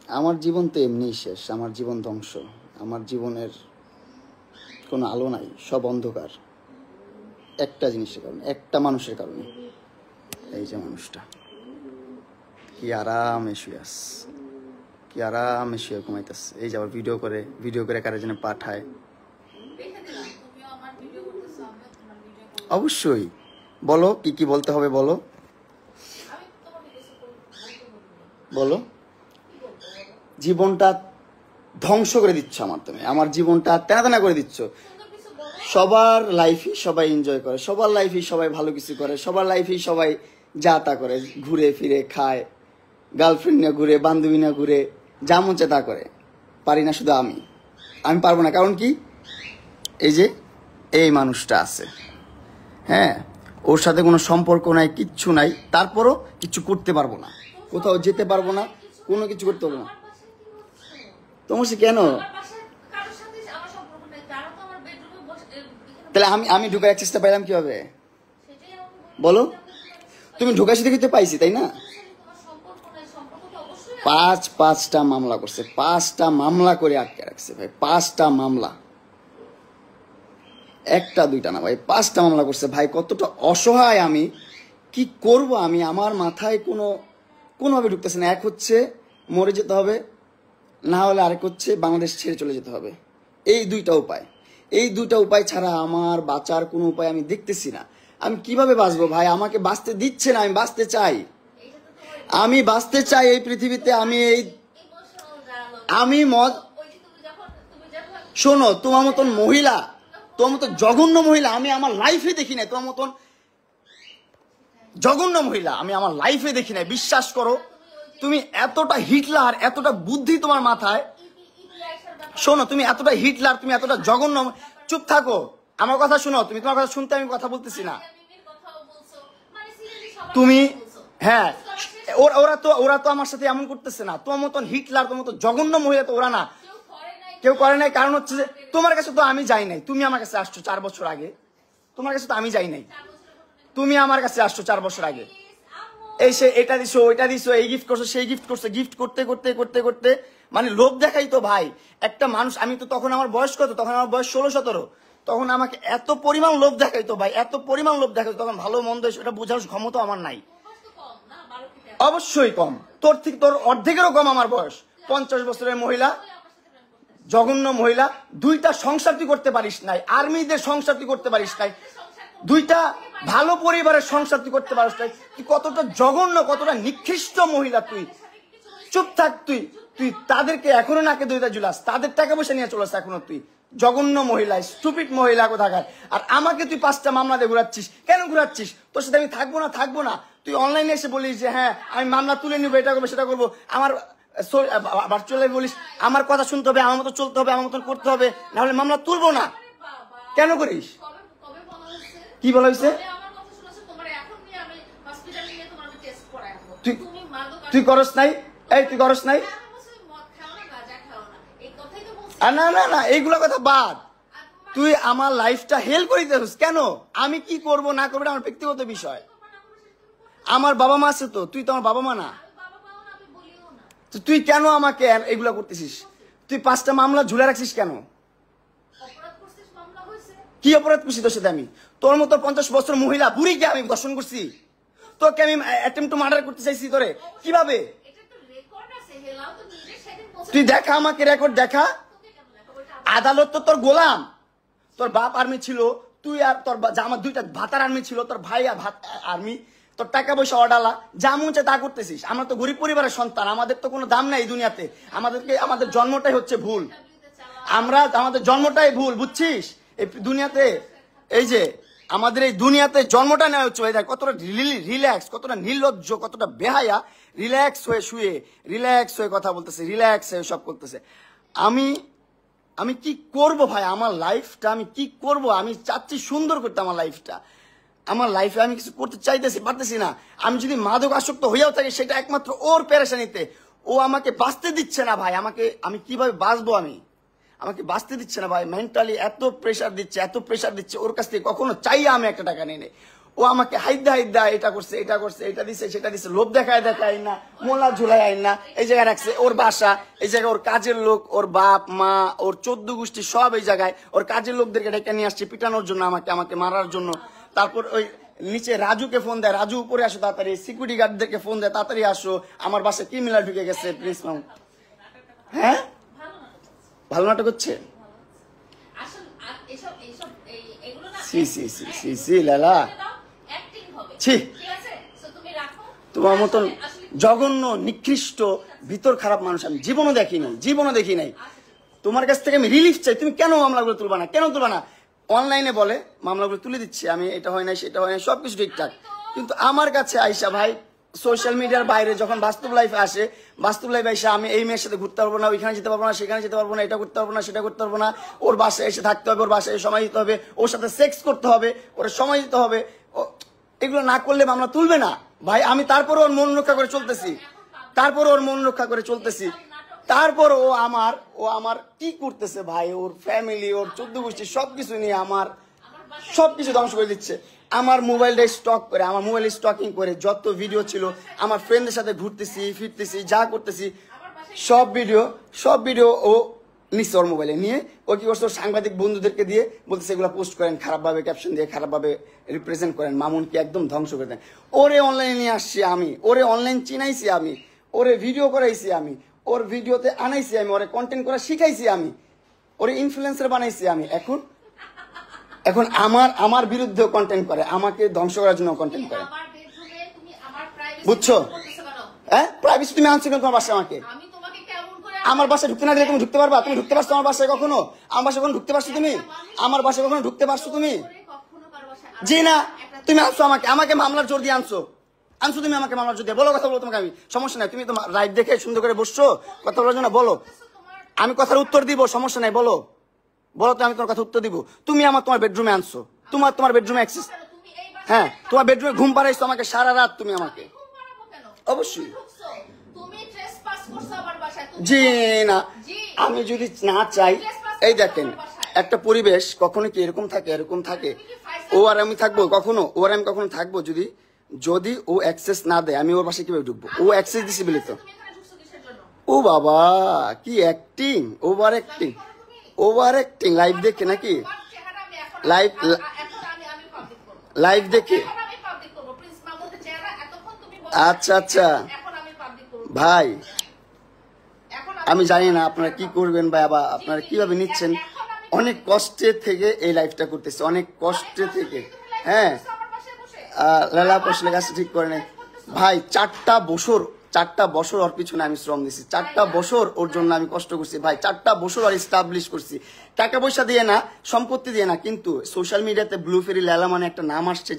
আমার জীবন তো এমনিই শেষ, আমার জীবন ধ্বংস, আমার জীবনের কোনো আলো নাই, সব অন্ধকার। একটা জিনিসের কারণে, একটা মানুষের কারণে। এই যে মানুষটা কি আরামে শুয়ে আস, কি আরামে শুয়ে ঘুমাইতেছে। এই যে আবার ভিডিও করে কারে যেন পাঠায়। অবশ্যই বলো, কি কি বলতে হবে বলো, বলো। জীবনটা ধ্বংস করে দিচ্ছ আমার, তুমি আমার জীবনটা তেনা করে দিচ্ছ। সবার লাইফই সবাই এনজয় করে, সবার লাইফই সবাই ভালো কিছু করে, সবার লাইফই সবাই যা তা করে, ঘুরে ফিরে খায়, গার্লফ্রেন্ড নিয়ে ঘুরে, বান্ধবী নিয়ে ঘুরে, যা মন চায় তা করে। পারি না শুধু আমি পারবো না। কারণ কি, এই যে এই মানুষটা আছে, হ্যাঁ, ওর সাথে কোনো সম্পর্ক নাই, কিচ্ছু নাই, তারপরও কিছু করতে পারবো না, কোথাও যেতে পারবো না, কোনো কিছু করতে পারবো না। তোমার সে কেন? তাহলে আমি ঢুকার চেষ্টা পাইলাম কিভাবে বলো? তুমি ঢুকাইছি দেখে পাইছি, তাই না? পাঁচটা মামলা করছে, 5টা মামলা করে আটকে রাখছে ভাই, 5টা মামলা, একটা দুইটা না ভাই, 5টা মামলা করছে ভাই। কতটা অসহায় আমি, কি করব আমি, আমার মাথায় কোনোভাবে ঢুকতেছে না। এক হচ্ছে মরে যেতে হবে, না হলে আরেক হচ্ছে বাংলাদেশ ছেড়ে চলে যেতে হবে। এই দুইটা উপায় ছাড়া আমার বাঁচার কোনো উপায় আমি দেখতেছি না। আমি কিভাবে বাঁচবো ভাই? আমাকে বাঁচতে দিচ্ছে না, আমি বাঁচতে চাই এই পৃথিবীতে। শোনো, তোমার মতন মহিলা, তোমার মতো জঘন্য মহিলা আমি আমার লাইফে দেখি নাই। তোমার মতন জঘন্য মহিলা আমি আমার লাইফে দেখি নাই, বিশ্বাস করো। তুমি এতটা হিটলার, এতটা বুদ্ধি তোমার মাথায়। শোনো, তুমি এতটা হিটলার, তুমি এতটা জঘন্য। চুপ থাকো, আমার কথা শোনো। তুমি তোমার কথা শুনতে, আমি কথা বলতেছি না। তুমি, হ্যাঁ, ওরা তো আমার সাথে এমন করতেছে না। তোমার মতন হিটলার, তোমার মতো জঘন্য মহিলা তো ওরা না, কেউ করে নাই। কারণ হচ্ছে যে তোমার কাছে তো আমি যাই নাই, তুমি আমার কাছে আসছো 4 বছর আগে। তোমার কাছে তো আমি যাই নাই, তুমি আমার কাছে আসছো 4 বছর আগে। এই সে এটা দিছো, ওইটা দিছো, এই গিফট করছো, সেই গিফট করছো, গিফট করতে করতে করতে করতে মানে লোভ দেখাই তো ভাই একটা মানুষ। আমি তো তখন, আমার বয়স কত? তখন আমার বয়স 16-17। তখন আমাকে এত পরিমাণ লোভ দেখাইতো ভাই, এত পরিমাণ লোভ দেখাইতো। তখন ভালো মন্দ এটা বোঝার ক্ষমতা আমার নাই। অবশ্যই কম, তোর অর্ধেকেরও কম আমার বয়স। 50 বছরের মহিলা, জঘন্য মহিলা। 2টা সংসার তুই করতে পারিস নাই, আর্মিদের সংসার তুই করতে পারিস নাই, 2টা ভালো পরিবারের সংসার তুই করতে পারিস নাই। তুই কতটা জঘন্য, কতটা নিকৃষ্ট মহিলা তুই। চুপ থাক তুই তাদেরকে এখনো নাকে দইটা ঝুলাস, তাদের টাকা পয়সা নিয়ে চলাস এখনো তুই। জঘন্য মহিলা, স্টুপিড মহিলা কোথাকার। আর আমাকে তুই 5টা মামলা দিয়ে ঘুরাচ্ছিস। কেন ঘুরাচ্ছিস? তোর সাথে আমি থাকবো না। তুই অনলাইনে এসে বলিস যে হ্যাঁ আমি মামলা তুলে নিবো, এটা করবো সেটা করবো। আমার ভার্চুয়ালি বলিস আমার কথা শুনতে হবে, আমার মতো চলতে হবে, আমার মতন করতে হবে, নাহলে মামলা তুলবো না। কেন করিস? কি বলা হয়েছে? তুই করস নাই? তুই করস নাই? না, এইগুলা কথা বাদ। তুই আমার লাইফটা হেল করে দিতেছিস কেন? আমি কি করব না করবো আমার ব্যক্তিগত বিষয়। আমার বাবা মা আছে তো, তুই তো আমার বাবা মা না। তুই কেন আমাকে এগুলা করতেছিস? তুই 5টা মামলা ঝুলে রাখছিস কেন? কি অপরাধ করছি তোর সাথে আমি? তোর মতো 50 বছর মহিলা বুড়িকে আমি দর্শন করছি? তোকে আমি অ্যাটেম্পট টু মার্ডার করতে চাইছি তোরে? কিভাবে? তুই দেখা, আমাকে রেকর্ড দেখা। আদালত তো তোর গোলাম। তোর বাপ আর্মি ছিল, তুই আর তোর আমার 2টা ভাতার আর্মি ছিল, তোর ভাই আর্মি। তোর টাকা পয়সা অডালা, যা মন চায় তা করতেছিস। আমরা তো গরিব পরিবারের সন্তান, আমাদের তো কোনো দাম নাই এই দুনিয়াতে। আমাদের জন্মটাই হচ্ছে ভুল, আমাদের জন্মটাই ভুল, বুঝছিস? এই দুনিয়াতে, এই যে আমাদের এই দুনিয়াতে জন্মটা নেওয়া হচ্ছে ভাই। কতটা রিল্যাক্স, কতটা নির্লজ্জ, কতটা বেহায়া। রিল্যাক্স হয়ে শুয়ে, রিল্যাক্স হয়ে কথা বলতেছে, রিল্যাক্স হয়ে সব করতেছে। আমি কি করব ভাই? আমার লাইফটা আমি কি করব? আমি চাচ্ছি সুন্দর করতে আমার লাইফটা। আমার লাইফে আমি কিছু করতে চাইতেছি, পারতেছি না। আমি যদি মাদক আসক্ত হইয়াও থাকি, সেটা একমাত্র ওর পেরেশানিতে। ও আমাকে বাঁচতে দিচ্ছে না ভাই। আমি কিভাবে বাঁচবো? আমাকে বাঁচতে দিচ্ছে না ভাই। মেন্টালি এত প্রেশার দিচ্ছে। ওর কাছ থেকে কখনো চাইয়া আমি একটা টাকা নিয়ে নেই। ও আমাকে হাইদা এটা করছে এটা দিছে সেটা দিছে, লোভ দেখায় না, মোলা ঝুলাই আইন না, এই জায়গায় রাখছে, ওর বাসা এই জায়গায়, ওর কাজের লোক, ওর বাপ মা, ওর 14 গোষ্ঠী সব এই জায়গায়, ওর কাজের লোকদেরকে ডেকে নিয়ে আসছে পিটানোর জন্য, আমাকে মারার জন্য। তারপর ওই নিচে রাজুকে ফোন দেয়, রাজু উপরে আসো তাড়াতাড়ি, সিকিউরিটি গার্ডদেরকে ফোন দেয় তাড়াতাড়ি আসো, আমার বাসায় ক্রিমিনাল ঢুকে গেছে প্রিন্স মামুন। হ্যাঁ ভালো নাটক হচ্ছে। লালা ছি, তোমার মতন জঘন্য নিকৃষ্ট ভিতর খারাপ মানুষ আমি জীবনও দেখি নাই। তোমার কাছ থেকে আমি রিলিফ চাই, তুমি কেন মামলাগুলো তুলবা না, কেন তুলবা না? অনলাইনে বলে মামলাগুলো তুলে দিচ্ছি আমি, এটা হয় না সেটা হয় না, সবকিছু ঠিকঠাক, কিন্তু আমার কাছে আইসা ভাই সোশ্যাল মিডিয়ার বাইরে যখন বাস্তব লাইফে আসে, বাস্তব লাইফে এসে আমি এই মেয়ের সাথে ঘুরতে পারবো না, ওইখানে যেতে পারবো না, সেখানে যেতে পারবো না, এটা করতে পারবো না, সেটা করতে পারবো না, ওর বাসায় এসে থাকতে হবে, ওর বাসায় সময় দিতে হবে, ওর সাথে সেক্স করতে হবে, ওর সময় দিতে হবে, এগুলো না করলে মামলা তুলবে না ভাই। আমি তারপর ওর মন রক্ষা করে চলতেছি, তারপর ও আমার কি করতেছে ভাই, ওর ফ্যামিলি, ওর 14 গোষ্ঠী সবকিছু নিয়ে আমার সবকিছু ধ্বংস করে দিচ্ছে। আমার মোবাইলটা স্টকিং করে যত ভিডিও ছিল, আমার ফ্রেন্ডদের সাথে ঘুরতেছি ফিরতেছি যা করতেছি সব ভিডিও ও নিচ্ছে ওর মোবাইলে নিয়ে। ও কি করছে, ওর সাংবাদিক বন্ধুদেরকে দিয়ে বলতেছে এগুলো পোস্ট করেন, খারাপভাবে ক্যাপশন দিয়ে খারাপভাবে রিপ্রেজেন্ট করেন, মামুনকে একদম ধ্বংস করে দেন। ওরে অনলাইনে নিয়ে আসছি আমি, ওরে অনলাইন চিনাইছি আমি, ওরে ভিডিও করাইছি আমি, ওর ভিডিওতে আনাইছি আমি, ওরে কন্টেন্ট করা শিখাইছি আমি, ওরে ইনফ্লুয়েন্সার বানাইছি আমি। এখন আমার বিরুদ্ধে কন্টেন্ট করে, আমাকে ধ্বংস করার জন্য কন্টেন্ট করে, বুঝছো? হ্যাঁ, প্রাইভেসি তুমি আনছো কেন তোমার বাসায়? আমার বাসায় ঢুকতে না দিলে তুমি ঢুকতে পারবা? তুমি ঢুকতে পারছো আমার বাসায় কখনো? আমার বাসায় কখনো ঢুকতে পারছো তুমি? আমার বাসায় কখনো ঢুকতে পারছো তুমি? জি না, তুমি আনছো আমাকে মামলার জোর দিয়ে আনছো তুমি আমাকে মামলার জোর দিয়ে। বলো, কথা বলো, তোমাকে আমি সমস্যা নাই, তুমি তো লাইভ দেখে সুন্দর করে বসছো, কথা বলার জন্য বলো, আমি কথার উত্তর দিব, সমস্যা নাই, বলো তো, আমি তোমার কথা উত্তর দিব। তুমি তোমার বেডরুমে আনছো, তোমার বেডরুমে অ্যাক্সেস, হ্যাঁ তোমার বেডরুমে ঘুম পাড়াইছো আমাকে সারা রাত, তুমি আমাকে অবশ্যই। জি না, আমি যদি না চাই, এই দেখেন একটা পরিবেশ কখনো কি এরকম থাকে, ও আর আমি থাকবো কখনো, থাকবো যদি ও অ্যাক্সেস না দেয়, আমি ওর বাসায় কিভাবে ঢুকবো? ও অ্যাক্সেস দিছে বলে তো। ও বাবা, কি অ্যাক্টিং, ওভার অ্যাক্টিং লাইভ দেখে নাকি? লাইভ দেখে? আচ্ছা ভাই, আমি জানি না আপনারা কি করবেন ভাই, আবার আপনারা কিভাবে নিচ্ছেন। অনেক কষ্টে থেকে এই লাইফটা করতেছে, অনেক কষ্টে থেকে। হ্যাঁ, লালা পোষলে গাছ ঠিক করে নেই ভাই। 4টা বছর ওর পিছনে আমি শ্রম দিচ্ছি, 4টা বছর ওর জন্য আমি কষ্ট করছি ভাই, 4টা বছর আর এস্টাবলিশ করছি, টাকা পয়সা দিয়ে না, সম্পত্তি দিয়ে না, কিন্তু সোশ্যাল মিডিয়াতে ব্লু ফেরি লালা মানে একটা নাম আসছে,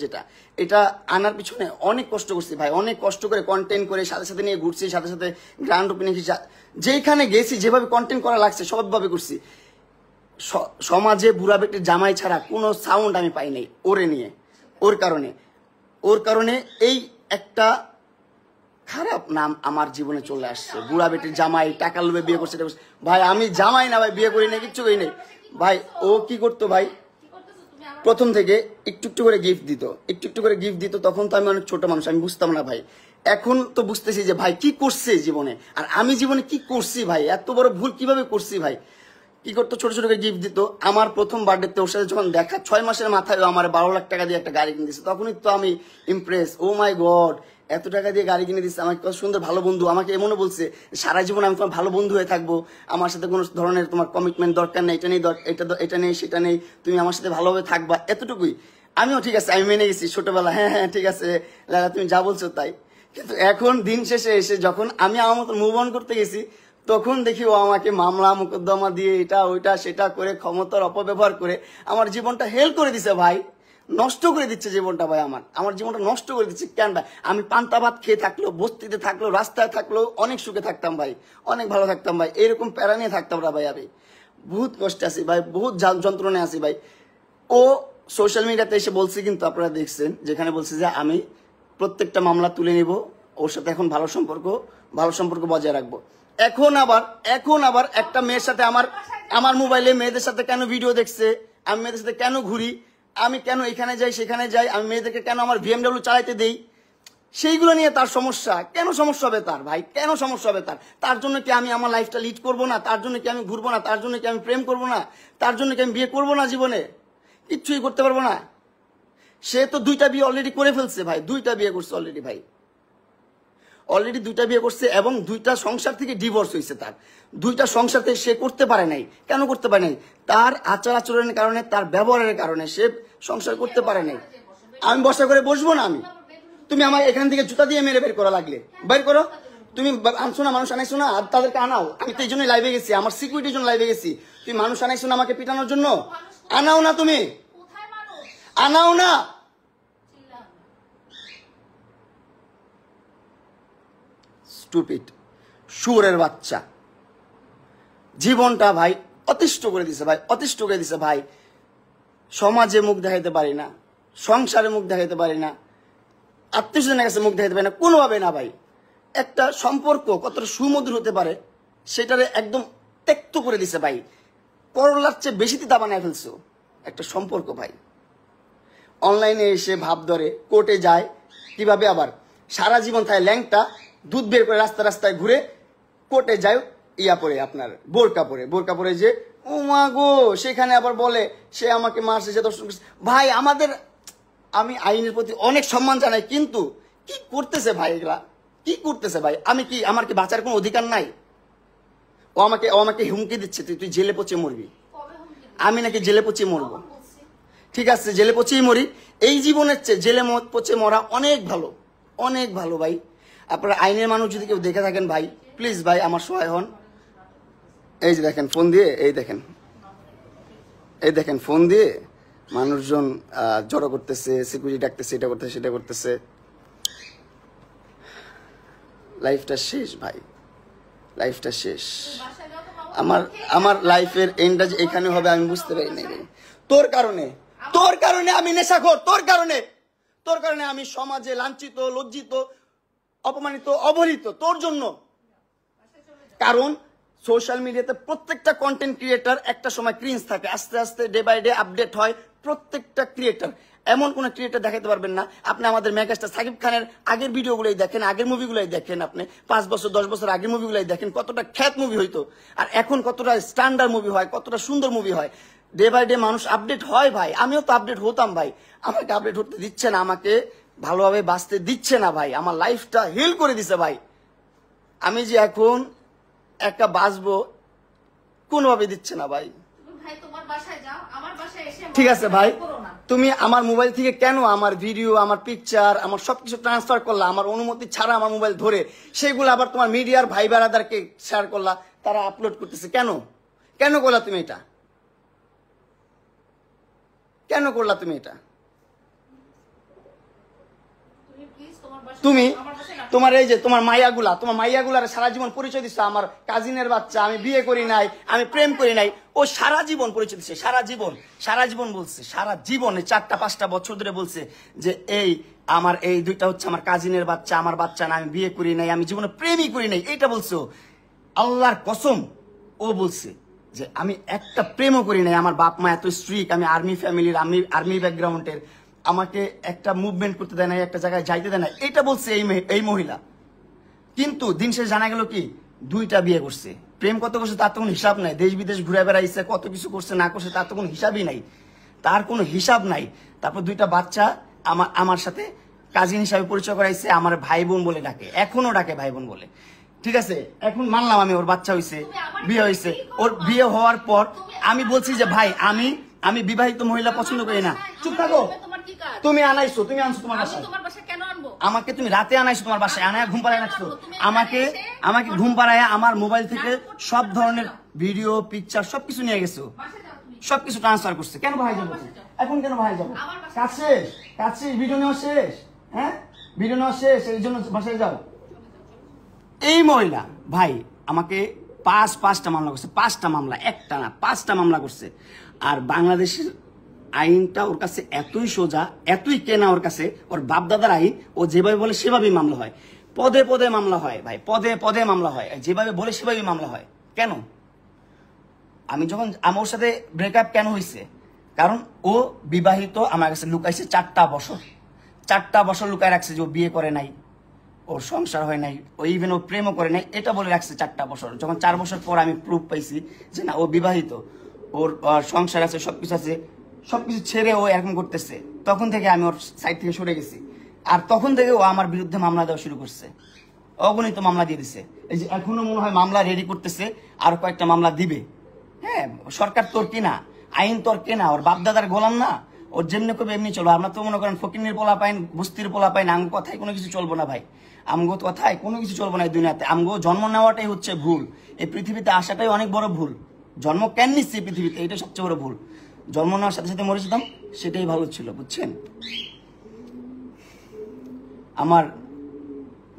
এটা আনার পিছনে অনেক কষ্ট করছি ভাই, অনেক কষ্ট করে কন্টেন্ট করে সাথে নিয়ে ঘুরছি, সাথে গ্র্যান্ড ওপেনিং যেখানে গেছি যেভাবে কন্টেন্ট করা লাগছে সবভাবে করছি। সমাজে বুড়া বেটির জামাই ছাড়া কোনো সাউন্ড আমি পাই নাই ওরে নিয়ে। ওর কারণে এই একটা খারাপ নাম আমার জীবনে চলে আসছে। বুড়া বেটির জামাই, টাকা লোভে বিয়ে করছে ভাই। আমি জামাই না ভাই, বিয়ে করি না, কিচ্ছু করি নাই ভাই। ও কি করতো ভাই, প্রথম থেকে একটু করে গিফট দিত, তখন তো আমি অনেক ছোট মানুষ, আমি বুঝতাম না ভাই। এখন তো বুঝতেছি যে ভাই কি করছে জীবনে, আর আমি জীবনে কি করছি ভাই, এত বড় ভুল কিভাবে করছি ভাই। কি করতো, ছোট করে গিফট দিত। আমার প্রথম বার্থডেতে ওর সাথে যখন দেখা, 6 মাসের মাথায় আমার 12 লাখ টাকা দিয়ে একটা গাড়ি কিনে দিচ্ছে, তখনই তো আমি ইমপ্রেস। ও মাই গড, এত টাকা দিয়ে গাড়ি কিনে দিচ্ছে আমাকে, কত সুন্দর ভালো বন্ধু। আমাকে এমনও বলছে সারা জীবন আমি তোমার ভালো বন্ধু হয়ে থাকবো, আমার সাথে কোনো ধরনের তোমার কমিটমেন্ট দরকার নেই, এটা নেই সেটা নেই, তুমি আমার সাথে ভালোভাবে থাকবা, এতটুকুই। আমিও ঠিক আছে, আমি মেনে গেছি ছোটবেলা, হ্যাঁ ঠিক আছে লালা তুমি যা বলছো তাই। কিন্তু এখন দিন শেষে এসে যখন আমি আমার মতো মুভ অন করতে গেছি, তখন দেখি ও আমাকে মামলা মোকদ্দমা দিয়ে এটা ওইটা সেটা করে, ক্ষমতার অপব্যবহার করে আমার জীবনটা হেল করে দিছে ভাই, নষ্ট করে দিচ্ছে জীবনটা ভাই। আমার জীবনটা নষ্ট করে দিচ্ছে কেন ভাই? আমি পান্তা ভাত খেয়ে থাকলো, বস্তিতে থাকলো, রাস্তায় থাকলো, অনেক সুখে থাকতাম ভাই, অনেক ভালো থাকতাম ভাই। এরকম প্যারা নিয়ে থাকতাম না ভাই, আমি বহুত কষ্টে আছি ভাই, বহুত যন্ত্রণায় আছি ভাই। ও সোশ্যাল মিডিয়াতে এসে বলছে, কিন্তু আপনারা দেখছেন, যেখানে বলছে যে আমি প্রত্যেকটা মামলা তুলে নিব, ওর সাথে এখন ভালো সম্পর্ক বজায় রাখবো। এখন আবার একটা মেয়ের সাথে আমার মোবাইলে মেয়েদের সাথে কেন ভিডিও দেখছে, আমি মেয়েদের সাথে কেন ঘুরি, আমি কেন এখানে যাই সেখানে যাই, আমি মেয়েদেরকে কেন আমার BMW চালাইতে দেই, সেইগুলো নিয়ে তার সমস্যা। কেন সমস্যা হবে তার ভাই, কেন সমস্যা হবে তার? তার জন্য কি আমি আমার লাইফটা লিড করব না? তার জন্য কি আমি ঘুরবো না? তার জন্য কি আমি প্রেম করব না? তার জন্য কি আমি বিয়ে করবো না? জীবনে কিচ্ছুই করতে পারবো না। সে তো 2টা বিয়ে অলরেডি করে ফেলছে ভাই, 2টা বিয়ে করছে অলরেডি ভাই, অলরেডি 2টা বিয়ে করছে এবং 2টা সংসার থেকে ডিভোর্স হয়েছে তার। 2টা সংসার থেকে সে করতে পারে নাই। কেন করতে পারে নাই? তার আচার আচরণের কারণে, তার ব্যবহারের কারণে সে সংসার করতে পারে নাই। আমি বসা করে বসবো না আমি? তুমি আমার এখান থেকে জুতা দিয়ে মেরে বের করা লাগলে বের করো। তুমি আনছো না, মানুষ আনাইছো না, তাদেরকে আনাও। আমি তো এই জন্যই লাইভে গেছি, আমার সিকিউরিটির জন্য লাইভে গেছি। তুমি মানুষ আনাইছো না আমাকে পিটানোর জন্য? আনাও না, তুমি আনাও না। স্টুপিড শুয়োরের বাচ্চা, জীবনটা ভাই অতিষ্ঠ করে দিছে ভাই, অতিষ্ঠ করে দিছে ভাই। সমাজে মুখ দেখাইতে পারি না, সংসারে মুখ দেখাইতে পারি না, আত্মীয় স্বজনের কাছে মুখ দেখাইতে পারি না, কোনোভাবে না ভাই। একটা সম্পর্ক কতটা সুমধুর হতে পারে সেটারে একদম ত্যক্ত করে দিছে ভাই। করলার চেয়ে বেশি তিতা বানায় ফেলছো একটা সম্পর্ক ভাই। অনলাইনে এসে ভাব ধরে, কোর্টে যায়, কিভাবে আবার সারা জীবন থাকে ল্যাংটা, দুধ বের করে রাস্তা রাস্তায় ঘুরে, কোর্টে যায় ইয়া পরে, আপনার বোরকা পরে যে ও মা গো, সেখানে আবার বলে সে আমাকে মারছে, সে দর্শন করছে। ভাই আমাদের, আমি আইনের প্রতি অনেক সম্মান জানাই, কিন্তু কি করতেছে ভাই এগুলা, কি করতেছে ভাই? আমি কি, আমার কি বাঁচার কোনো অধিকার নাই? ও আমাকে হুমকি দিচ্ছে, তুই জেলে পচে মরবি। আমি নাকি জেলে পচে মরবো? ঠিক আছে, জেলে পচেই মরি। এই জীবনের চেয়ে জেলে পচে মরা অনেক ভালো, অনেক ভালো ভাই। আপনারা আইনের মানুষ যদি কেউ দেখে থাকেন ভাই, প্লিজ ভাই আমার সহায় হন। এই যে দেখেন ফোন দিয়ে, এই দেখেন ফোন দিয়ে মানুষজন জড়ো করতেছে, সিকিউরিটি ডাকতেছে, এটা করতেছে সেটা করতেছে। লাইফটা শেষ ভাই, লাইফটা শেষ। আমার লাইফের এন্ডটা যে এখানে হবে আমি বুঝতে পারি নাই ভাই। তোর কারণে আমি নেশাখোর, তোর কারণে আমি সমাজে লাঞ্ছিত, লজ্জিত, অপমানিত, অবহেলিত, তোর জন্য। কারণ সোশ্যাল মিডিয়াতে প্রত্যেকটা কন্টেন্ট ক্রিয়েটার একটা সময় ক্রিঞ্জ থাকে, আস্তে আস্তে ডে বাই ডে আপডেট হয় প্রত্যেকটা ক্রিয়েটার। এমন কোন ক্রিয়েটার দেখাতে পারবেন না আপনি আমাদের মেগাস্টার সাকিব খানের আগের ভিডিওগুলোই দেখেন, আগের মুভিগুলোই দেখেন, আপনি 5 বছর 10 বছর আগের মুভিগুলোই দেখেন, কতটা খ্যাত মুভি হইতো, আর এখন কতটা স্ট্যান্ডার্ড মুভি হয়, কতটা সুন্দর মুভি হয়। ডে বাই ডে মানুষ আপডেট হয় ভাই, আমিও তো আপডেট হতাম ভাই। আমাকে আপডেট হতে দিচ্ছে না, আমাকে ভালোভাবে বাঁচতে দিচ্ছে না ভাই, আমার লাইফটা হিল করে দিছে ভাই। আমি যে এখন একটা বাঁচবো কোনোভাবে দিচ্ছে না ভাই। ঠিক আছে ভাই, তুমি আমার মোবাইল থেকে কেন আমার ভিডিও, আমার পিকচার, আমার সবকিছু ট্রান্সফার করলা আমার অনুমতি ছাড়া, আমার মোবাইল ধরে, সেগুলো আবার তোমার মিডিয়ার ভাই বেড়াদারকে শেয়ার করলা, তারা আপলোড করতেছে। কেন করলা তুমি এটা? কেন করলা তুমি এটা? তুমি তোমার এই যে তোমার মাইয়াগুলার সারা জীবন পরিচয় দিচ্ছে আমার কাজিনের বাচ্চা, আমি বিয়ে করি নাই, আমি প্রেম করি নাই। ও সারা জীবন পরিচয় দিচ্ছে, সারা জীবন বলছে, সারা জীবন 4-5টা বছর ধরে বলছে যে এই 2টা হচ্ছে আমার কাজিনের বাচ্চা, আমার বাচ্চা না, আমি বিয়ে করি নাই, আমি জীবনে প্রেমই করি নাই, এইটা বলছো। আল্লাহর কসম ও বলছে যে আমি একটা প্রেমও করি নাই, আমার বাপ মা এত স্ট্রিক্ট, আমি আর্মি ফ্যামিলির, আর্মি ব্যাকগ্রাউন্ডের, আমাকে একটা মুভমেন্ট করতে দেয় না, একটা জায়গায় যাইতে দেয় না, এটা বলছে এই মহিলা। কিন্তু দিন শেষে জানা গেল কি 2টা বিয়ে করছে, প্রেম কত করছে তার তো কোনো হিসাব নাই, দেশ বিদেশ ঘুরে বেড়াইছে, কত কিছু করছে না করছে তার তো কোনো হিসাবই নাই, তার কোনো হিসাব নাই। তারপর 2টা বাচ্চা আমার সাথে কাজিন হিসাবে পরিচয় করাইছে, আমার ভাই বোন বলে ডাকে, এখনো ডাকে ভাই বোন বলে। ঠিক আছে, এখন মানলাম আমি ওর বাচ্চা হয়েছে, বিয়ে হয়েছে, ওর বিয়ে হওয়ার পর আমি বলছি যে ভাই আমি বিবাহিত মহিলা পছন্দ করি না। চুপ থাকো, তুমি আনছো তোমার বাসায়, আমাকে তুমি রাতে আনাইছো তোমার বাসায়, আনায় ঘুম পাড়ায় রাখছো, আমাকে ঘুম পাড়ায় আমার মোবাইল থেকে সব ধরনের ভিডিও পিকচার সবকিছু নিয়ে গেছো, সবকিছু ট্রান্সফার করছে। কেন ভাই যাবো এখন? কেন ভাই যাবো? কাজ শেষ, ভিডিও নেওয়া শেষ, হ্যাঁ ভিডিও নেওয়া শেষ, এই জন্য বাসায় যাও। এই মহিলা ভাই আমাকে 5টা মামলা করছে, 5টা মামলা, একটা না 5টা মামলা করছে। আর বাংলাদেশের আইনটা ওর কাছে এতই সোজা, এতই কেনা ওর কাছে, ওর বাপদাদার আইন, ও যেভাবে বলে সেভাবেই মামলা হয়, পদে পদে মামলা হয় ভাই, পদে মামলা হয়, যেভাবে বলে সেভাবেই মামলা হয়। কেন? আমি যখন আমার সাথে ব্রেকআপ কেন হয়েছে, কারণ ও বিবাহিত, আমার কাছে লুকাইছে 4টা বছর, 4টা বছর লুকায় রাখছে যে ও বিয়ে করে নাই, ওর সংসার হয় নাই, ও ইভেন ও প্রেমও করে নাই, এটা বলে রাখছে 4টা বছর। যখন 4 বছর পর আমি প্রুফ পাইছি যে না ও বিবাহিত, ওর সংসার আছে, সবকিছু আছে, সবকিছু ছেড়ে ও এরকম করতেছে, তখন থেকে আমি ওর সাইড থেকে সরে গেছি। আর তখন থেকে ও আমার বিরুদ্ধে মামলা দেওয়া শুরু করছে, অগণিত মামলা দিয়ে দিছে। এই যে এখনো মনে হয় মামলা রেডি করতেছে, আর কয়েকটা মামলা দিবে। হ্যাঁ, সরকার তোর কিনা, আইন তোর কেনা, ওর বাপদাদার গোলাম না, ওর যেমনি করবে এমনি চলবো। আমরা তো মনে করেন ফকিনের পোলা পাইন, বস্তির পোলা পাইন, আমগো কথায় কোনো কিছু চলবো না ভাই, আমগো কথায় কোনো কিছু চলবো না এই দুনিয়াতে। আমগো জন্ম নেওয়াটাই হচ্ছে ভুল, এই পৃথিবীতে আসাটাই অনেক বড় ভুল। জন্ম কেন নিচ্ছে এই পৃথিবীতে, এটাই সবচেয়ে বড় ভুল। জন্ম নেওয়ার সাথে সাথে মরে যেতাম, সেটাই ভালো ছিল, বুঝছেন? আমার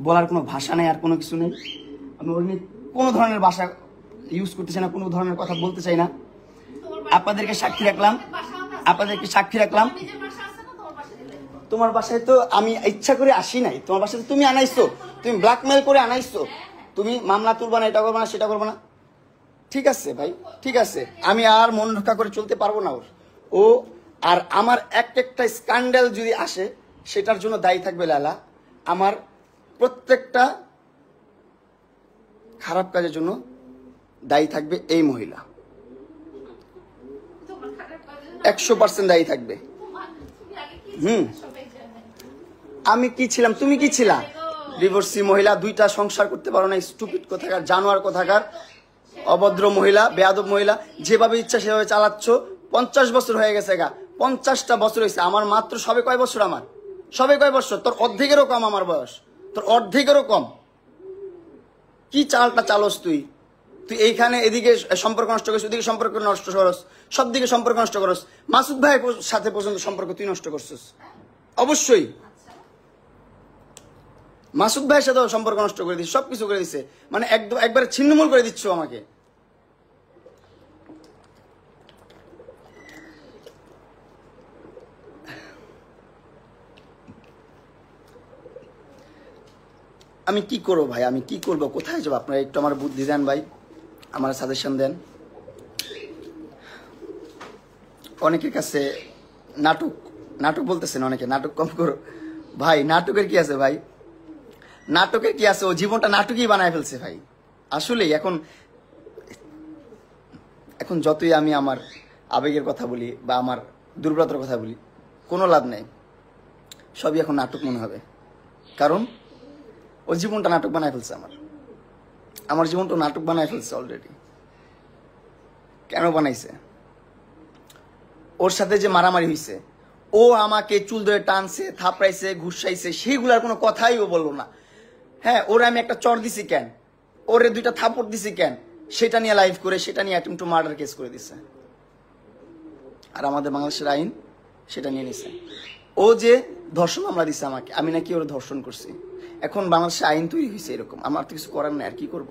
বলার কোনো ভাষা নেই, আর কোনো কিছু নেই। আমি ওর নিয়ে কোনো ধরনের ভাষা ইউজ করতে চাই না, কোনো ধরনের কথা বলতে চাই না। আপনাদেরকে সাক্ষী রাখলাম, আপনাদেরকে সাক্ষী রাখলাম। তোমার বাসায় তো আমি ইচ্ছা করে আসি নাই, তোমার বাসায় তুমি আনাইছো, তুমি ব্ল্যাকমেল করে আনাইছো, তুমি মামলা তুলবা না, এটা করবো না, সেটা করবো না। ঠিক আছে ভাই, ঠিক আছে, আমি আর মন রক্ষা করে চলতে পারবো না ওর। ও আর আমার একটা স্ক্যান্ডাল যদি আসে, সেটার জন্য দায়ী থাকবে লালা। আমার প্রত্যেকটা খারাপ কাজের জন্য দায়ী থাকবে এই মহিলা, 100% দায়ী থাকবে। আমি কি ছিলাম, তুমি কি ছিলা? ডিভোর্সি মহিলা, 2টা সংসার করতে পারো না, স্টুপিড কোথাকার, জানোয়ার কোথাকার, অভদ্র মহিলা, বেয়াদব মহিলা, যেভাবে ইচ্ছা সেভাবে চালাচ্ছ। 50 বছর হয়ে গেছে গা, 50টা বছর হয়েছে। আমার মাত্র সবে কয় বছর, আমার সবে কয় বছর, তোর অর্ধেকেরও কম আমার বয়স, তোর অর্ধেকেরও কম। কি চালটা চালস তুই? তুই এইখানে এদিকে সম্পর্ক নষ্ট করিস, ওদিকে সম্পর্ক নষ্ট করস, সব দিকে সম্পর্ক নষ্ট করস। মাসুদ ভাইয়ের সাথে পর্যন্ত সম্পর্ক তুই নষ্ট করছিস, অবশ্যই। মাসুদ ভাইয়ের সাথে সম্পর্ক নষ্ট করে দিচ্ছে, সবকিছু করে দিচ্ছে, মানে একবারে ছিন্নমূল করে দিচ্ছ আমাকে। আমি কি করবো ভাই, আমি কি করবো, কোথায় যাবো? আপনারা একটু আমার বুদ্ধি দেন ভাই, আমার সাজেশন দেন। অনেকের কাছে নাটক নাটক বলতেছেন, অনেকে নাটক কম করো ভাই। নাটকের কি আছে ভাই, নাটকের কি আছে? ও জীবনটা নাটকই বানায় ফেলছে ভাই। আসলেই এখন যতই আমি আমার আবেগের কথা বলি বা আমার দুর্বলতার কথা বলি, কোনো লাভ নেই, সবই এখন নাটক মনে হবে। কারণ ও জীবনটা নাটক বানায় ফেলছে, আমার জীবনটা নাটক বানায় ফেলছে অলরেডি। কেন বানাইছে? ওর সাথে যে মারামারি হয়েছে, ও আমাকে চুল ধরে টানছে, থাপড়াইছে, ঘুষাইছে, সেইগুলার কোনো কথাই ও বললো না। হ্যাঁ, ওরে আমি একটা চর দিছি কেন, ওরে 2টা থাপড় দিছি কেন, সেটা নিয়ে লাইভ করে, সেটা নিয়ে অ্যাটেম্পট টু মার্ডার কেস করে দিছে। আর আমাদের বাংলাদেশের আইন সেটা নিয়ে নিছে। ও যে ধর্ষণ মামলা দিছে আমাকে, আমি নাকি ওর ধর্ষণ করছি। এখন বাংলাদেশে আইন তৈরি হয়েছে এরকম, আমার তো কিছু করার নেই। আর কি করব,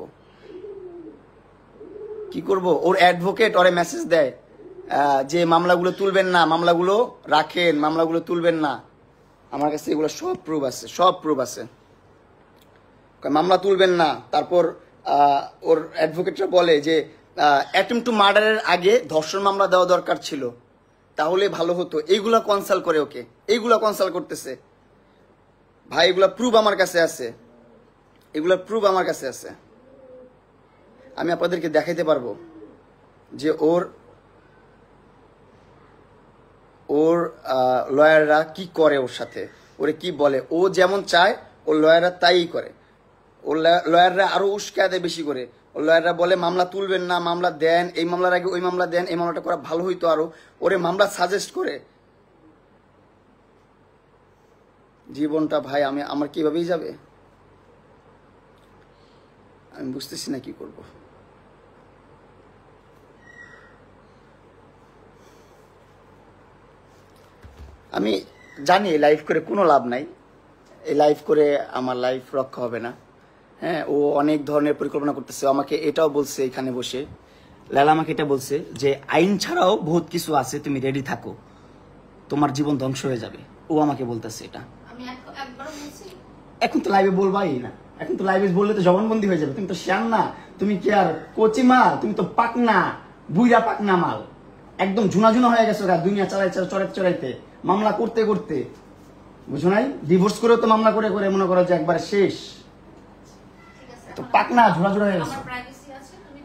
কি করব? ওর অ্যাডভোকেট ওরে মেসেজ দেয় যে মামলাগুলো তুলবেন না, মামলাগুলো রাখেন, মামলাগুলো তুলবেন না। আমার কাছে এগুলো সব প্রুফ আছে, সব প্রুফ আছে। মামলা তুলবেন না। তারপর ওর অ্যাডভোকেটরা বলে যে অ্যাটেম্পট টু মার্ডারের আগে ধর্ষণ মামলা দেওয়া দরকার ছিল, তাহলে ভালো হতো। এইগুলা কনসাল্ট করে ওকে, এইগুলা কনসাল্ট করতেছে ভাই। এগুলা প্রুফ আমার কাছে আছে, এগুলা প্রুফ আমার কাছে আছে। আমি আপনাদেরকে দেখাইতে পারবো যে ওর লয়াররা কি করে, ওর সাথে ওরে কি বলে। ও যেমন চায় ওর লয়াররা তাই করে। ওর লয়াররা আরো উস্কায় দেয় বেশি করে। ওর লয়াররা বলে মামলা তুলবেন না, মামলা দেন, এই মামলার আগে ওই মামলা দেন, এই মামলাটা করা ভালো হইতো আরো। ওরে মামলা সাজেস্ট করে। জীবনটা ভাই আমার কিভাবেই যাবে, আমি বুঝতেছি না কি করব। আমি জানি এই লাইফ করে কোনো লাভ নাই, এই লাইফ করে আমার লাইফ রক্ষা হবে না। হ্যাঁ, ও অনেক ধরনের পরিকল্পনা করতেছে। আমাকে এটাও বলছে এখানে বসে, লালা আমাকে এটা বলছে যে আইন ছাড়াও বহুত কিছু আছে, তুমি রেডি থাকো, তোমার জীবন ধ্বংস হয়ে যাবে। ও আমাকে বলতেছে এটা। এখন তো লাইভে বলবাই না, এখন তো লাইভে বললে তো জবানবন্দি হয়ে যাবে। তুমি তো শ্যাম না, তুমি কি আর কচি মাল, তুমি তো পাকনা, বুইরা পাকনা মাল। একদম ঝুনা ঝুনা হয়ে গেছে দুনিয়া চড়াইতে চড়াইতে, মামলা করতে করতে, বুঝো নাই? ডিভোর্স করেও তো মামলা করে করে মনে করো যে একবার শেষ, তো পাকনা ঝোড়া ঝোড়া হয়ে গেছে।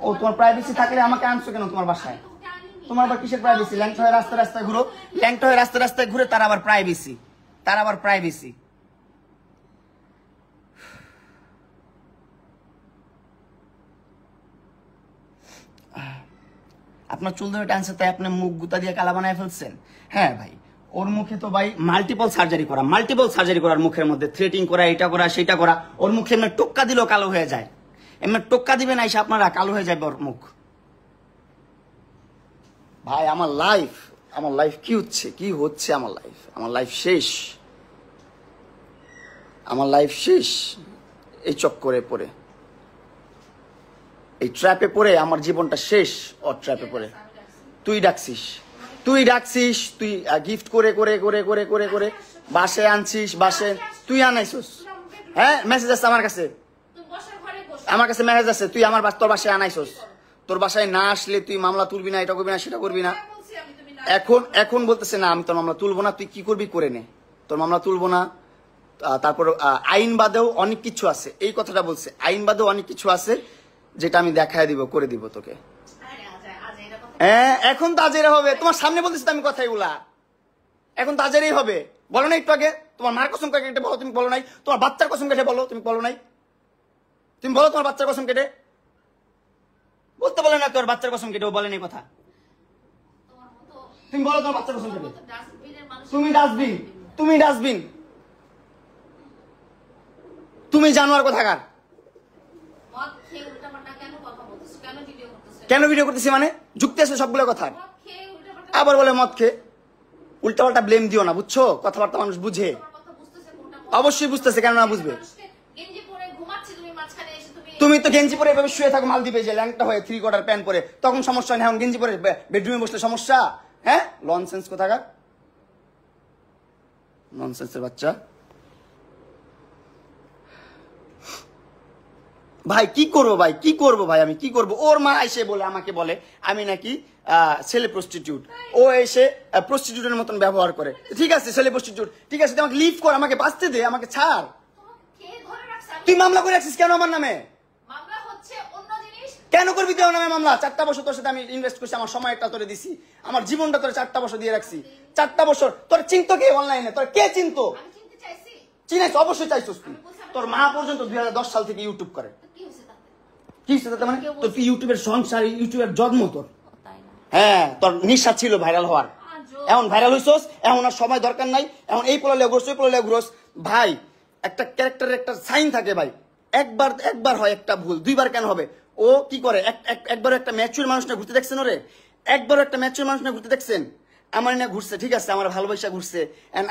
ও তোমার প্রাইভেসি থাকলে আমাকে আনছো কেন তোমার বাসায়? তোমার আবার কিসের প্রাইভেসি? ল্যাংটা হয়ে রাস্তায় রাস্তায় ঘুরো, ল্যাংটা হয়ে রাস্তায় রাস্তায় ঘুরে তার আবার প্রাইভেসি, তার আবার প্রাইভেসি। আপনার চুল ধরে টানছে তাই আপনি মুখ গুতা দিয়ে কালা বানায় ফেলছেন। হ্যাঁ ভাই, ওর মুখে তো ভাই মাল্টিপল সার্জারি করার মুখের মধ্যে থ্রেটিং করা, এটা করা সেটা করা। ওর মুখে এমনি টোক্কা দিলেও কালো হয়ে যায়, এমনি টোক্কা দিবে না এসে আপনারা কালো হয়ে যাবে ওর মুখ। ভাই আমার লাইফ কি হচ্ছে আমার লাইফ শেষ, আমার লাইফ শেষ এই চক্করে পড়ে, এই ট্র্যাপে পড়ে আমার জীবনটা শেষ। ওর ট্র্যাপে পড়ে তুই ডাকছিস, তুই গিফট করে করে করে করে করে করে বাসে আনছিস, বাসে তুই আনাইছিস। হ্যাঁ মেসেজ আছে আমার কাছে মেসেজ আছে, তুই আমার তোর বাসায় আনাইছিস। তোর বাসায় না আসলে তুই মামলা তুলবি না, এটা করবি না সেটা করবি না। এখন বলতেছে না আমি তোর মামলা তুলবো না, তুই কি করবি করে নে, তোর মামলা তুলবো না। তারপর আইন বাদেও অনেক কিছু আছে, এই কথাটা বলছে, আইন বাদেও অনেক কিছু আছে যেটা আমি দেখায় দিব, করে দিব তোকে। হ্যাঁ এখন তো আজেরা হবে, তোমার সামনে বলতেছি আমি কথাইগুলা, এখন তো আজেরাই হবে। বলো না একটু আগে তোমার মার কসম কেটে বলো, তুমি বলো নাই? তোমার বাচ্চার কসম কেটে বলো, তুমি বলো নাই? তুমি বলো তোমার বাচ্চার কসম কেটে বলতে বলে না, তোর বাচ্চার কসম কেটে ও বলেনি কথা। তুমি বলো তোমার বাচ্চার কসম কেটে। তুমি ডাস্টবিন, তুমি জানোয়ার কোথাকার। কেন ভিডিও করতেছি মানে যুক্তি আছে সবগুলো কথা, আবার বলে মদ খেয়ে। উল্টাপাল্টা ব্লেম দিও না, বুঝছো? কথাবার্তা মানুষ বুঝে, অবশ্যই বুঝতেছে, কেন না বুঝবে? তুমি তো গেঞ্জি পরে এভাবে শুয়ে থাকো মালদ্বীপে যে ল্যাংটা হয়ে 3/4 প্যান্ট পরে, তখন সমস্যা নেই, এখন গেঞ্জি পরে বেডরুমে বসলে সমস্যা। হ্যাঁ লনসেন্স কোথাকার, ননসেন্সের বাচ্চা। ভাই কি করবো ভাই আমি কি করবো? ওর মা এসে বলে আমাকে বলে আমি নাকি ছেলে প্রস্টিটিউট, ও এসে প্রস্টিটিউটের মতন ব্যবহার করে। ঠিক আছে ছেলে প্রস্টিটিউট, ঠিক আছে আমাকে লিভ কর, আমাকে বাঁচতে দে, আমাকে ছাড়। তুই মামলা করে রাখছিস কেন আমার নামে? কেন করবি তুই আমার নামে মামলা? 4টা বছর তোর সাথে আমি ইনভেস্ট করছি, আমার সময়টা তোরে দিছি, আমার জীবনটা তোরে 4টা বছর দিয়ে রাখছি। 4টা বছর তোর চিনতো কে অনলাইনে? তোর কে চিনতো? চিনাইছ, অবশ্যই চাইছিস তুই। তোর মা পর্যন্ত 2010 সাল থেকে ইউটিউব করে। কি মানে তোর ইউটিউবের সংসার, ইউটিউবের জন্ম তোর। হ্যাঁ তোর নিশা ছিল ভাইরাল হওয়ার, এখন ভাইরাল হইছস, এখন আর সময় দরকার নাই, এখন এই পোলালে ঘুরস ওই পোলালে ঘুরস। ভাই একটা ক্যারেক্টারের একটা সাইন থাকে ভাই, একবার হয় একটা ভুল, 2বার কেন হবে? ও কি করে একবার একটা ম্যাচুর মানুষ না ঘুরতে দেখছেন ওরে? একবারও একটা ম্যাচুর মানুষ না ঘুরতে দেখছেন? আমার না ঘুরছে, ঠিক আছে, আমার ভালোবাসা ঘুরছে,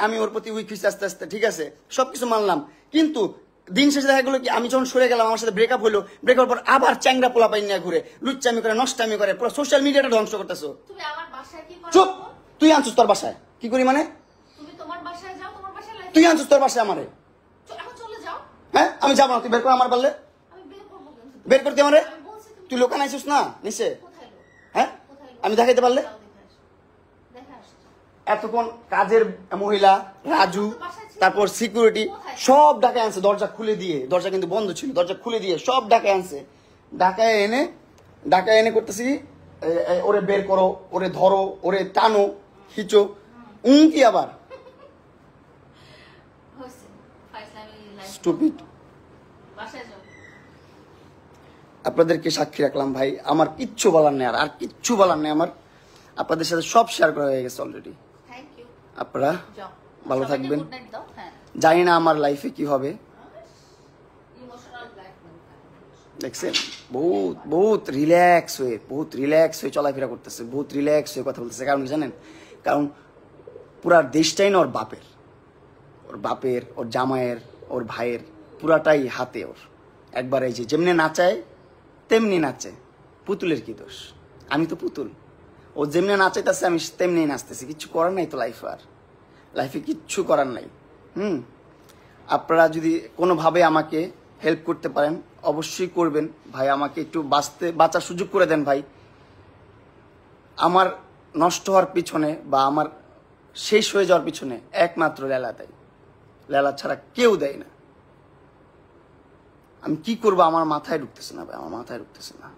আমি ওর প্রতি উইক হয়েছি আস্তে আস্তে, ঠিক আছে, সবকিছু মানলাম। কিন্তু দিন শেষে দেখা গেলো কি আমি যখন সরে গেলাম, আমার সাথে ব্রেকআপ হলো, ব্রেকআপ পর আবার চ্যাংরা পোলা পাই নিয়ে ঘুরে, লুচ্চামি করে, নষ্টামি করে, পুরো সোশ্যাল মিডিয়াটা ধ্বংস করতেছো। চুপ, তুই আনছিস তোর বাসায় কি করি মানে? তুই আনছিস তোর বাসায় আমারে? হ্যাঁ আমি যাবো না, তুই বের কর আমার পারলে, বের করতে আমারে। তুই লোকান আইছিস না নিচে, হ্যাঁ আমি দেখাইতে পারলে। এতক্ষণ কাজের মহিলা রাজু, তারপর সিকিউরিটি সব ডাকায় আনছে, দরজা খুলে দিয়ে, দরজা কিন্তু বন্ধ ছিল, দরজা খুলে দিয়ে সব ডাকায় আনছে। ডাকায় এনে করতেছি ওরে বের করো, ওরে ধরো, ওরে টানো, খিচো, কি আবার স্টুপিড। আপনাদেরকে সাক্ষী রাখলাম ভাই, আমার কিচ্ছু বলার নেই, আর কিচ্ছু বলার নেই আমার। আপনাদের সাথে সব শেয়ার করা হয়ে গেছে অলরেডি। আপনারা ভালো থাকবেন। জানি না আমার লাইফে কি হবে, দেখছেন বহুত রিল্যাক্স হয়ে চলাফেরা করতেছে, বহুত রিল্যাক্স হয়ে কথা বলতেছে। কারণ জানেন, কারণ পুরা দেশটাই না ওর বাপের, ওর জামাইয়ের, ওর ভাইয়ের, পুরাটাই হাতে ওর। একবার এই যে যেমনি নাচায় তেমনি নাচে, পুতুলের কি দোষ? আমি তো পুতুল, ও যেমনি নাচাইতেছে আমি তেমনি নাচতেছি, কিচ্ছু করার নাই তো লাইফে কিচ্ছু করার নাই। আপনারা যদি কোনোভাবে আমাকে হেল্প করতে পারেন অবশ্যই করবেন ভাই, আমাকে একটু বাঁচার সুযোগ করে দেন ভাই। আমার নষ্ট হওয়ার পিছনে বা আমার শেষ হয়ে যাওয়ার পিছনে একমাত্র লেলা দেয়। লেলা ছাড়া কেউ দেয় না। আমি কি করবো আমার মাথায় ঢুকতেছে না ভাই, আমার মাথায় ঢুকতেছে না।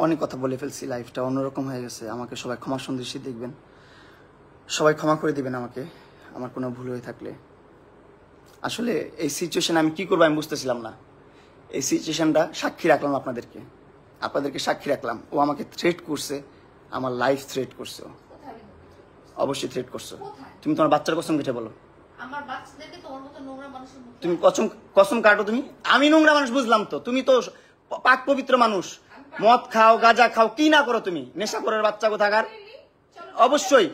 অনেক কথা বলে ফেলছি, লাইফটা অন্যরকম হয়ে গেছে। আমাকে সবাই ক্ষমা সুন্দরী দেখবেন, সবাই ক্ষমা করে দিবেন আমাকে আমার কোনো ভুল হয়ে থাকলে। আসলে এই সিচুয়েশন আমি কি করবো আমি বুঝতেছিলাম না। এই সিচুয়েশনটা সাক্ষী রাখলাম আপনাদেরকে সাক্ষী রাখলাম। ও আমাকে থ্রেট করছে, আমার লাইফ থ্রেট করছে। অবশ্যই থ্রেট করছো। তুমি তোমার বাচ্চার কসম কেটে বলো। তুমি কসম কাটো তুমি। আমি নোংরা মানুষ বুঝলাম তো, তুমি তো পাক পবিত্র মানুষ। মদ খাও, গাঁজা খাও, কি না করো তুমি, নেশা করার বাচ্চা কোথাকার। অবশ্যই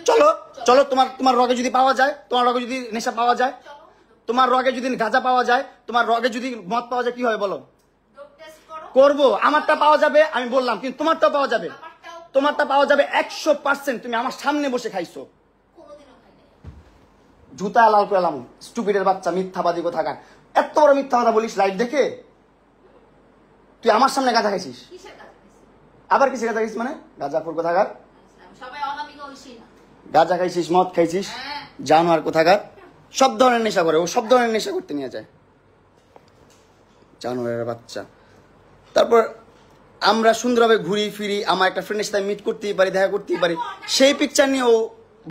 চলো চলো, তোমার রগে যদি পাওয়া যায়, তোমার রগে যদি নেশা পাওয়া যায়, তোমার রগে যদি গাঁজা পাওয়া যায়, তোমার রগে যদি মদ পাওয়া যায়, কি হয় বলো? করবো। আমারটা পাওয়া যাবে আমি বললাম, কিন্তু তোমারটা পাওয়া যাবে। তোমারটা পাওয়া যাবে 100%। তুমি আমার সামনে বসে খাইছো। জুতা লাল করে এলাম, স্টুপিডের বাচ্চা, মিথ্যাবাদী কোথাকার। এত বড় মিথ্যা কথা বলিস লাইভ দেখে। তুই আমার সামনে গাঁজা খাইছিস। আবার কিসে গাঁজা খাইছিস মানে? গাঁজাপুর কোথাকার। গাঁজা খাইছিস, মদ খাইছিস, জানোয়ার কোথাকার। সব ধরনের নেশা করে ও, সব ধরনের নেশা করতে নিয়ে যায়, জানোয়ারের বাচ্চা। তারপর আমরা সুন্দরভাবে ঘুরি ফিরি, আমার একটা ফ্রেন্ডের সাথে মিট করতেই পারি, দেখা করতেই পারি, সেই পিকচার নিয়ে ও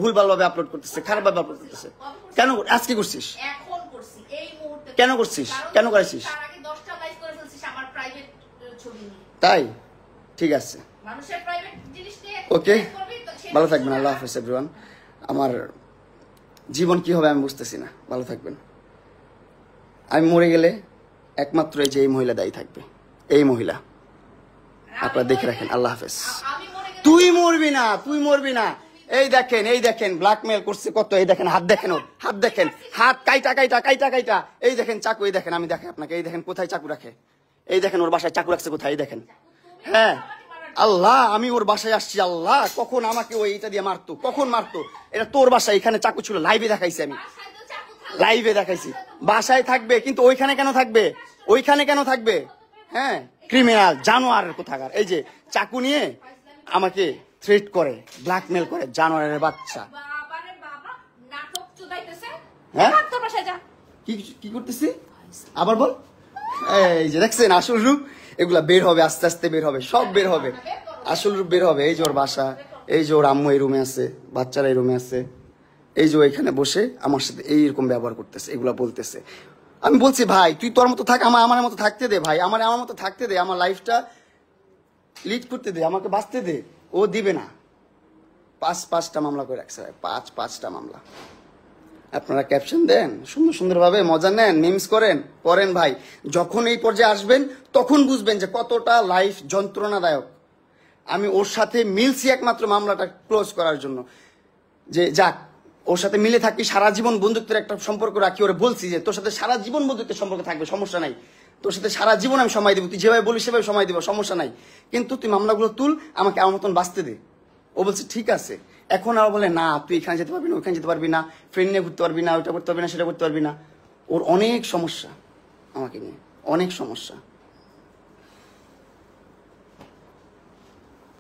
ভুলভালভাবে আপলোড করতেছে, খারাপভাবে আপলোড করতেছে। কেন আজকে করছিস? কেন করছিস? কেন করেছিস? তাই ঠিক আছে, ওকে, ভালো থাকবেন। আল্লাহ হাফেজ এভরিওয়ান। আমার জীবন কি হবে আমি বুঝতেছি না। ভালো থাকবেন। আমি মরে গেলে একমাত্র এই যে এই মহিলা দায়ী থাকবে, এই মহিলা। আপনারা দেখে রাখেন। আল্লাহ হাফেজ। তুই মরবি না, তুই মরবি না। এই দেখেন ব্ল্যাকমেল করছে কত। এই দেখেন হাত, দেখেন ওর হাত, দেখেন হাত কাইটা। এই দেখেন চাকু, এই দেখেন, আমি দেখে আপনাকে, এই দেখেন কোথায় চাকু রাখে। এই দেখেন ওর বাসায় চাকু রাখছে কোথায়, এই দেখেন। হ্যাঁ আল্লাহ, আমি ওর বাসায় আসছি। আল্লাহ, কখন আমাকে ওই এটা দিয়ে মারতো, কখন মারতো। এটা তোর বাসায়, এখানে চাকু ছিল, লাইভে দেখাইছি আমি, লাইভে দেখাইছি। বাসায় থাকবে কিন্তু ওইখানে কেন থাকবে? ওইখানে কেন থাকবে? হ্যাঁ, ক্রিমিনাল, জানোয়ার কোথাকার। এই যে চাকু নিয়ে আমাকে থ্রেট করে, ব্ল্যাকমেল করে, জানোয়ারের বাচ্চা। হ্যাঁ কি করতেছি আবার বল। এই যে দেখছেন আসল রূপ, এগুলা বের হবে, আস্তে আস্তে বের হবে, সব বের হবে, আসল রূপ বের হবে। এই যে ওর বাসা, এই যে ওর আম্মু এই রুমে আছে, বাচ্চারা এই রুমে আছে, এই যে এখানে বসে আমার সাথে এইরকম ব্যবহার করতেছে, এগুলা বলতেছে। আমি বলছি ভাই তুই তোর মতো থাক, আমার মতো থাকতে দে ভাই, আমার মতো থাকতে দে, আমার লাইফটা লিড করতে দে, আমাকে বাঁচতে দে। ও দিবে না। 5টা মামলা করে রাখছে ভাই, 5টা মামলা। আপনারা ক্যাপশন দেন, সুন্দরভাবে মজা নেন, মিমস করেন ভাই। যখন এই পর্যায়ে আসবেন তখন বুঝবেন যে কতটা লাইফ যন্ত্রণাদায়ক। আমি ওর সাথে মিলছি একমাত্র মামলাটা ক্লোজ করার জন্য, যে যাক ওর সাথে মিলে থাকি, সারা জীবন বন্ধুত্বের একটা সম্পর্ক রাখি। ওরা বলছি যে তোর সাথে সারা জীবন বন্ধুত্বের সম্পর্ক থাকবে, সমস্যা নাই, তোর সাথে সারা জীবন আমি সময় দেবো, তুই যেভাবে বলিস সেভাবে সময় দেবো, সমস্যা নাই, কিন্তু তুই মামলাগুলো তুল, আমাকে আমার মতন বাঁচতে দে। ও বলছে ঠিক আছে। এখন আর বলে না তুই এখানে যেতে পারবি না, ওইখানে যেতে পারবি না, ফ্রেন্ড নিয়ে ঘুরতে পারবি না, ওইটা করতে পারবি না, সেটা করতে পারবি না। ওর অনেক সমস্যা আমাকে নিয়ে, অনেক সমস্যা।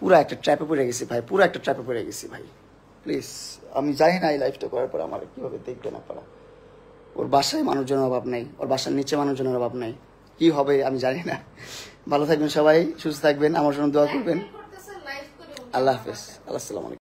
পুরো একটা ট্র্যাপে পড়ে গেছি ভাই, পুরো একটা ট্র্যাপে পড়ে গেছি ভাই। প্লিজ, আমি জানি না এই লাইফটা করার পর আমার কিভাবে দেখবেন আপনারা। ওর বাসায় মানুষজনের অভাব নেই, ওর বাসার নিচে মানুষজনের অভাব নেই, কি হবে আমি জানি না। ভালো থাকবেন সবাই, সুস্থ থাকবেন, আমার জন্য দোয়া করবেন। আল্লাহ হাফেজ। আল্লাহ আসসালামু আলাইকুম।